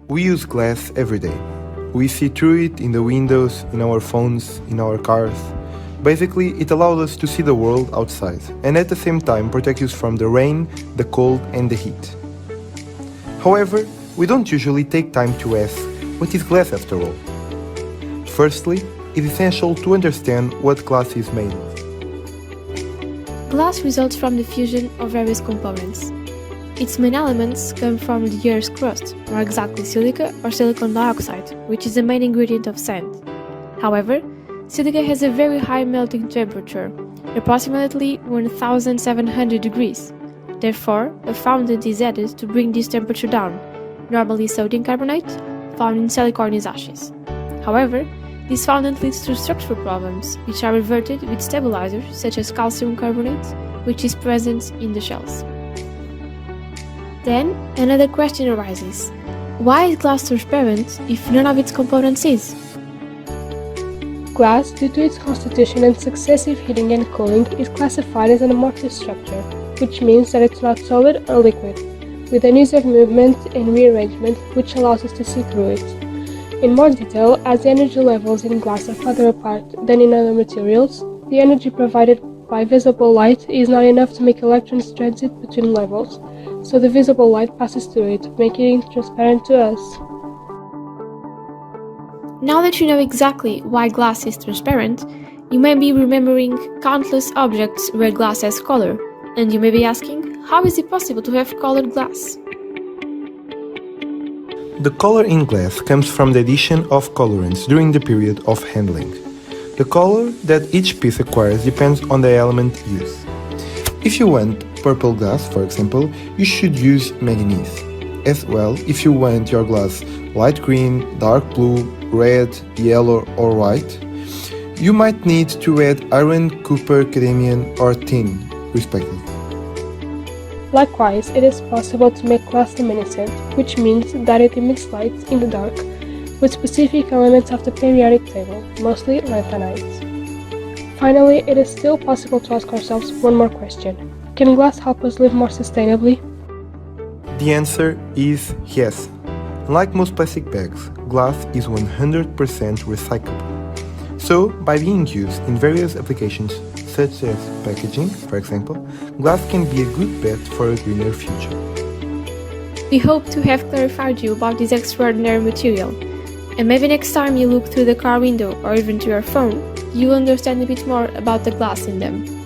We use glass every day. We see through it in the windows, in our phones, in our cars. Basically, it allows us to see the world outside and at the same time protect us from the rain, the cold and the heat. However, we don't usually take time to ask, what is glass after all? Firstly, it's essential to understand what glass is made of. Glass results from the fusion of various components. Its main elements come from the Earth's crust, more exactly silica or silicon dioxide, which is the main ingredient of sand. However, silica has a very high melting temperature, approximately 1700 degrees. Therefore, a fondant is added to bring this temperature down, normally sodium carbonate, found in silicornous ashes. However, this fondant leads to structural problems, which are reverted with stabilizers such as calcium carbonate, which is present in the shells. Then, another question arises. Why is glass transparent if none of its components is? Glass, due to its constitution and successive heating and cooling, is classified as an amorphous structure, which means that it's not solid or liquid, with an ease of movement and rearrangement which allows us to see through it. In more detail, as the energy levels in glass are farther apart than in other materials, the energy provided by visible light is not enough to make electrons transit between levels, so the visible light passes through it, making it transparent to us. Now that you know exactly why glass is transparent, you may be remembering countless objects where glass has color, and you may be asking, how is it possible to have colored glass? The color in glass comes from the addition of colorants during the period of handling. The color that each piece acquires depends on the element used. If you want purple glass, for example, you should use manganese. As well, if you want your glass light green, dark blue, red, yellow or white, you might need to add iron, copper, cadmium or tin, respectively. Likewise, it is possible to make glass luminescent, which means that it emits light in the dark with specific elements of the periodic table, mostly lanthanides. Finally, it is still possible to ask ourselves one more question. Can glass help us live more sustainably? The answer is yes. Like most plastic bags, glass is 100% recyclable. So, by being used in various applications such as packaging, for example, glass can be a good bet for a greener future. We hope to have clarified you about this extraordinary material, and maybe next time you look through the car window or even to your phone, you will understand a bit more about the glass in them.